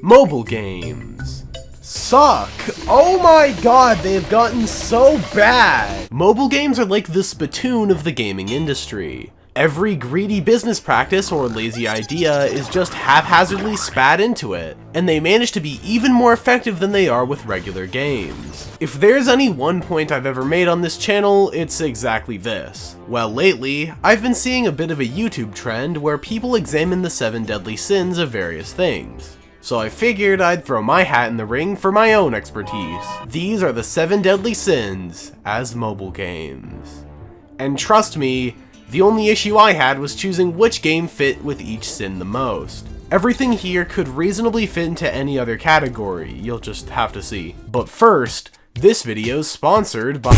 Mobile games suck. Oh my god, they've gotten so bad. Mobile games are like the spittoon of the gaming industry. Every greedy business practice or lazy idea is just haphazardly spat into it, and they manage to be even more effective than they are with regular games. If there's any one point I've ever made on this channel, it's exactly this. Well, lately, I've been seeing a bit of a YouTube trend where people examine the 7 deadly sins of various things. So I figured I'd throw my hat in the ring for my own expertise. These are the 7 deadly sins as mobile games. And trust me, the only issue I had was choosing which game fit with each sin the most. Everything here could reasonably fit into any other category, you'll just have to see. But first, this video's sponsored by...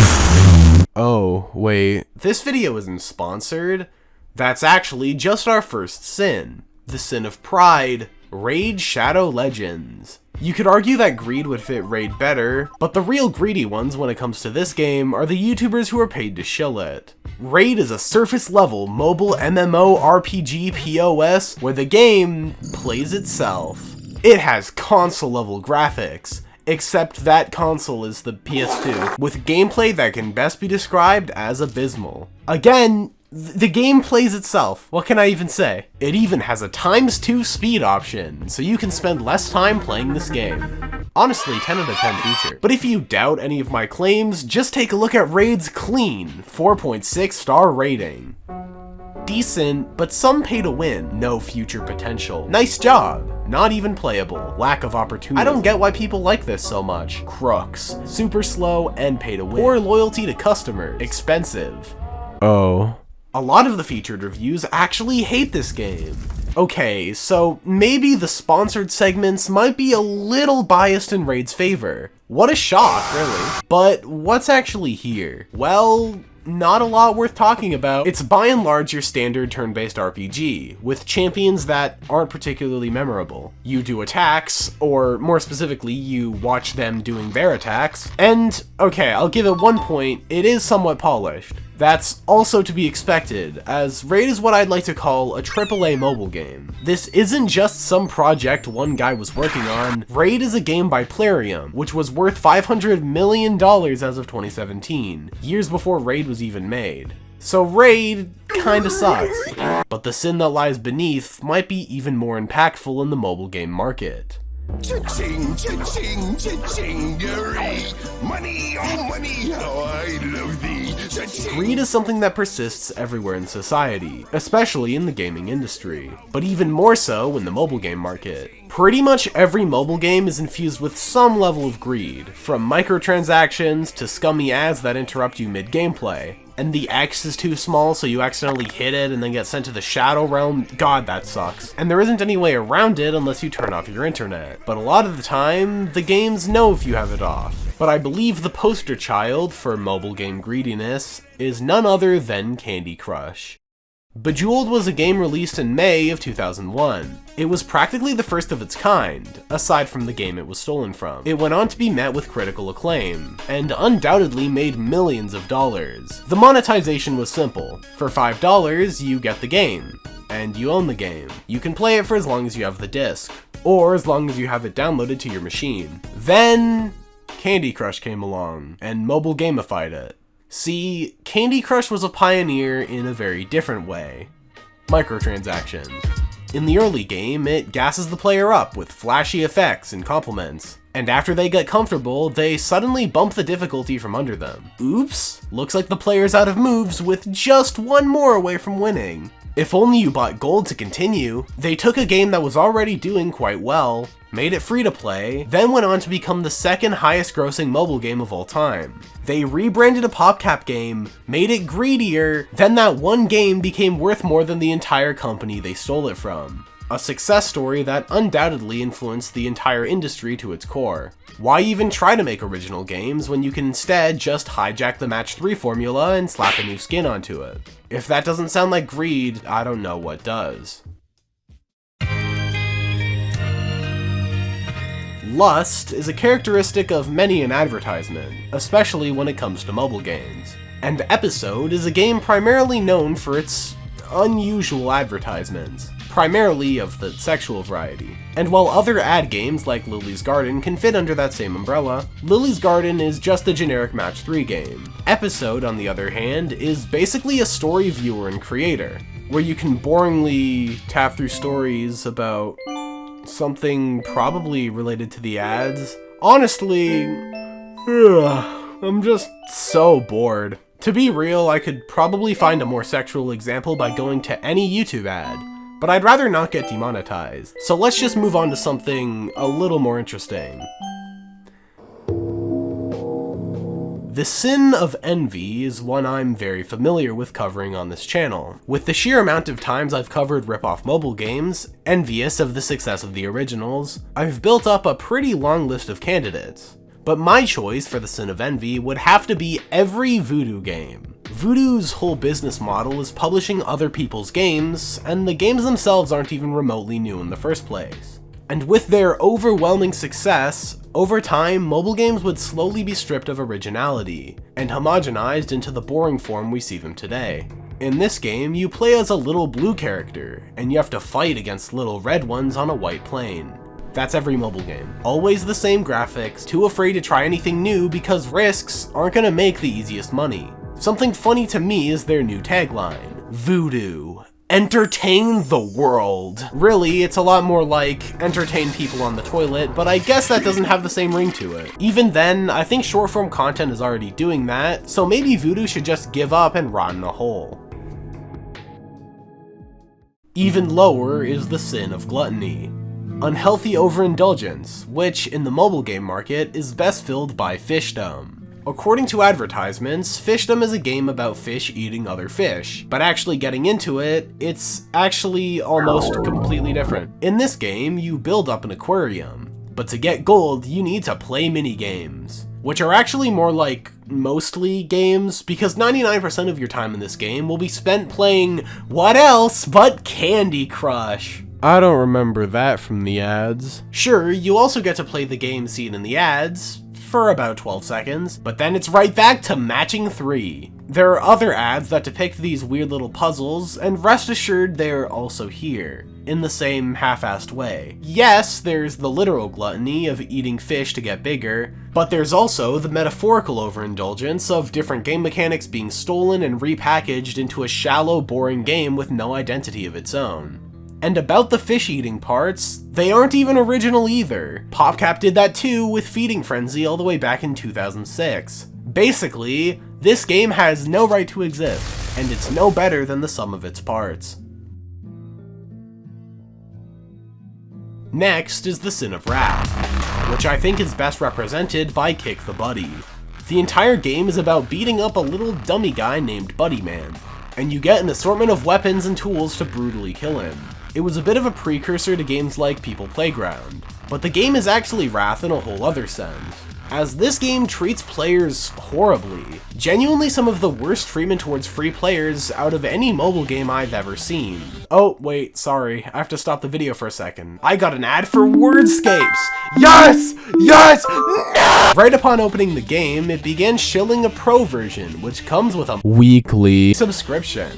Oh, wait. This video isn't sponsored. That's actually just our first sin. The sin of pride. Raid Shadow Legends. You could argue that greed would fit Raid better, but the real greedy ones when it comes to this game are the YouTubers who are paid to shill it. Raid is a surface-level mobile MMO RPG POS where the game plays itself. It has console-level graphics, except that console is the PS2, with gameplay that can best be described as abysmal. Again, the game plays itself, what can I even say? It even has a ×2 speed option, so you can spend less time playing this game. Honestly, 10 out of 10 feature. But if you doubt any of my claims, just take a look at Raid's clean 4.6 star rating. Decent, but some pay to win, no future potential. Nice job, not even playable, lack of opportunity. I don't get why people like this so much. Crooks, super slow and pay to win. Poor loyalty to customers, expensive. Oh. A lot of the featured reviews actually hate this game. Okay, so maybe the sponsored segments might be a little biased in Raid's favor. What a shock, really. But what's actually here? Well, not a lot worth talking about. It's by and large your standard turn-based RPG, with champions that aren't particularly memorable. You do attacks, or more specifically, you watch them doing their attacks, and okay, I'll give it 1 point, it is somewhat polished. That's also to be expected, as Raid is what I'd like to call a AAA mobile game. This isn't just some project one guy was working on. Raid is a game by Plarium, which was worth $500 million as of 2017, years before Raid was even made. So Raid kinda sucks, but the sin that lies beneath might be even more impactful in the mobile game market. Cha-ching, cha-ching, cha-chingery. Money, oh money, how I love thee. Cha-ching. Greed is something that persists everywhere in society, especially in the gaming industry, but even more so in the mobile game market. Pretty much every mobile game is infused with some level of greed, from microtransactions to scummy ads that interrupt you mid-gameplay. And the X is too small, so you accidentally hit it and then get sent to the Shadow Realm. God, that sucks. And there isn't any way around it unless you turn off your internet. But a lot of the time, the games know if you have it off. But I believe the poster child for mobile game greediness is none other than Candy Crush. Bejeweled was a game released in May of 2001. It was practically the first of its kind, aside from the game it was stolen from. It went on to be met with critical acclaim, and undoubtedly made millions of dollars. The monetization was simple. For $5, you get the game, and you own the game. You can play it for as long as you have the disc, or as long as you have it downloaded to your machine. Then, Candy Crush came along, and mobile gamified it. See, Candy Crush was a pioneer in a very different way. Microtransactions. In the early game, it gasses the player up with flashy effects and compliments, and after they get comfortable, they suddenly bump the difficulty from under them. Oops, looks like the player's out of moves with just one more away from winning. If only you bought gold to continue. They took a game that was already doing quite well, made it free to play, then went on to become the second highest grossing mobile game of all time. They rebranded a PopCap game, made it greedier, then that one game became worth more than the entire company they stole it from. A success story that undoubtedly influenced the entire industry to its core. Why even try to make original games when you can instead just hijack the match 3 formula and slap a new skin onto it? If that doesn't sound like greed, I don't know what does. Lust is a characteristic of many an advertisement, especially when it comes to mobile games. And Episode is a game primarily known for its unusual advertisements. primarily of the sexual variety. And while other ad games like Lily's Garden can fit under that same umbrella, Lily's Garden is just a generic match 3 game. Episode, on the other hand, is basically a story viewer and creator, where you can boringly tap through stories about something probably related to the ads. Honestly, I'm just so bored. To be real, I could probably find a more sexual example by going to any YouTube ad, but I'd rather not get demonetized. So let's just move on to something a little more interesting. The sin of envy is one I'm very familiar with covering on this channel. With the sheer amount of times I've covered rip-off mobile games, envious of the success of the originals, I've built up a pretty long list of candidates. But my choice for the sin of envy would have to be every Voodoo game. Voodoo's whole business model is publishing other people's games, and the games themselves aren't even remotely new in the first place. And with their overwhelming success, over time, mobile games would slowly be stripped of originality, and homogenized into the boring form we see them today. In this game, you play as a little blue character, and you have to fight against little red ones on a white plane. That's every mobile game. Always the same graphics, too afraid to try anything new because risks aren't gonna make the easiest money. Something funny to me is their new tagline, Voodoo. Entertain the world. Really, it's a lot more like entertain people on the toilet, but I guess that doesn't have the same ring to it. Even then, I think short form content is already doing that, so maybe Voodoo should just give up and rot in a hole. Even lower is the sin of gluttony. Unhealthy overindulgence, which in the mobile game market is best filled by fishdom. According to advertisements, fishdom is a game about fish eating other fish, but actually getting into it, it's actually almost completely different. In this game, you build up an aquarium, but to get gold, you need to play mini-games, which are actually more like mostly games, because 99% of your time in this game will be spent playing what else but Candy Crush. I don't remember that from the ads. Sure, you also get to play the game seen in the ads, for about 12 seconds, but then it's right back to matching 3. There are other ads that depict these weird little puzzles, and rest assured they're also here, in the same half-assed way. Yes, there's the literal gluttony of eating fish to get bigger, but there's also the metaphorical overindulgence of different game mechanics being stolen and repackaged into a shallow, boring game with no identity of its own. And about the fish eating parts, they aren't even original either. PopCap did that too with Feeding Frenzy all the way back in 2006. Basically, this game has no right to exist, and it's no better than the sum of its parts. Next is the sin of wrath, which I think is best represented by Kick the Buddy. The entire game is about beating up a little dummy guy named Buddy Man, and you get an assortment of weapons and tools to brutally kill him. It was a bit of a precursor to games like People Playground, but the game is actually wrath in a whole other sense, as this game treats players horribly. Genuinely some of the worst treatment towards free players out of any mobile game I've ever seen. Oh, wait, sorry, I have to stop the video for a second. I got an ad for Wordscapes! Yes! Yes! No! Right upon opening the game, it began shilling a pro version, which comes with a weekly subscription.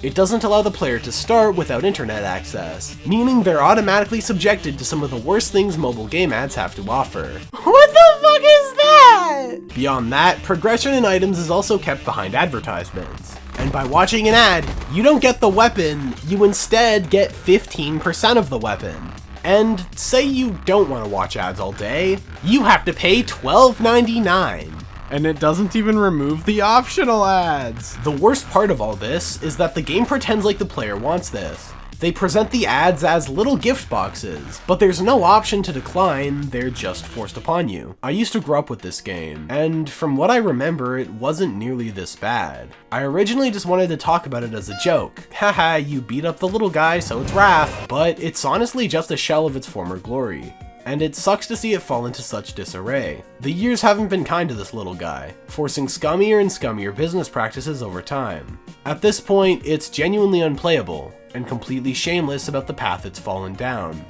It doesn't allow the player to start without internet access, meaning they're automatically subjected to some of the worst things mobile game ads have to offer. What the fuck is that? Beyond that, progression in items is also kept behind advertisements. And by watching an ad, you don't get the weapon, you instead get 15% of the weapon. And say you don't want to watch ads all day, you have to pay $12.99. And it doesn't even remove the optional ads. The worst part of all this is that the game pretends like the player wants this. They present the ads as little gift boxes, but there's no option to decline, they're just forced upon you. I used to grow up with this game, and from what I remember, it wasn't nearly this bad. I originally just wanted to talk about it as a joke. Haha, you beat up the little guy, so it's wrath, but it's honestly just a shell of its former glory. And it sucks to see it fall into such disarray. The years haven't been kind to this little guy, forcing scummier and scummier business practices over time. At this point, it's genuinely unplayable, and completely shameless about the path it's fallen down.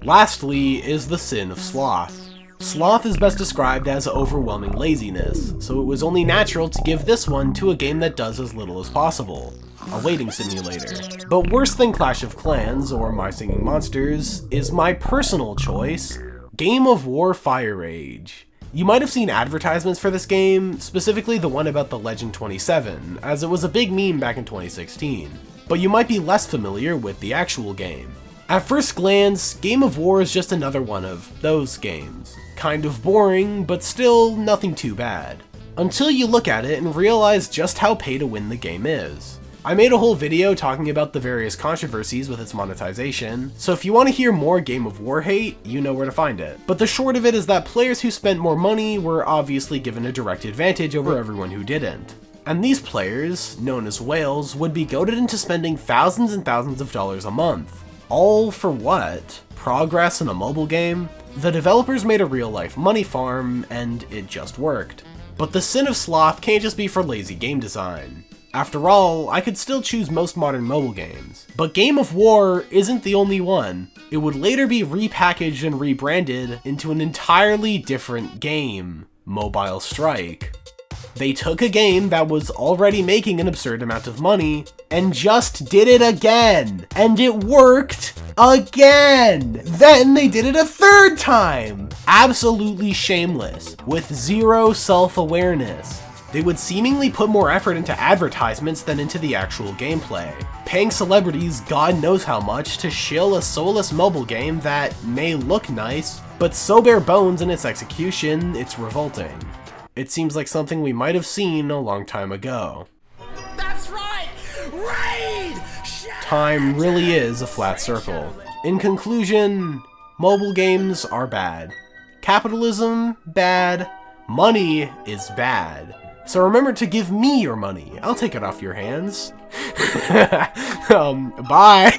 Lastly is the sin of sloth. Sloth is best described as overwhelming laziness, so it was only natural to give this one to a game that does as little as possible. a waiting simulator. But worse than Clash of Clans or My Singing Monsters is my personal choice, Game of War Fire Age. You might have seen advertisements for this game, specifically the one about the Legend 27, as it was a big meme back in 2016. But you might be less familiar with the actual game. At first glance, Game of War is just another one of those games. Kind of boring, but still nothing too bad. Until you look at it and realize just how pay to win the game is. I made a whole video talking about the various controversies with its monetization, so if you want to hear more Game of War hate, you know where to find it. But the short of it is that players who spent more money were obviously given a direct advantage over everyone who didn't. And these players, known as whales, would be goaded into spending thousands and thousands of dollars a month. All for what? Progress in a mobile game? The developers made a real-life money farm, and it just worked. But the sin of sloth can't just be for lazy game design. After all, I could still choose most modern mobile games. But Game of War isn't the only one. It would later be repackaged and rebranded into an entirely different game, Mobile Strike. They took a game that was already making an absurd amount of money and just did it again. And it worked again. Then they did it a third time. Absolutely shameless, with zero self-awareness. They would seemingly put more effort into advertisements than into the actual gameplay, paying celebrities God knows how much to shill a soulless mobile game that may look nice, but so bare bones in its execution, it's revolting. It seems like something we might have seen a long time ago. That's right! Raid! Time really is a flat circle. In conclusion, mobile games are bad. Capitalism, bad. Money is bad. So remember to give me your money. I'll take it off your hands. Bye!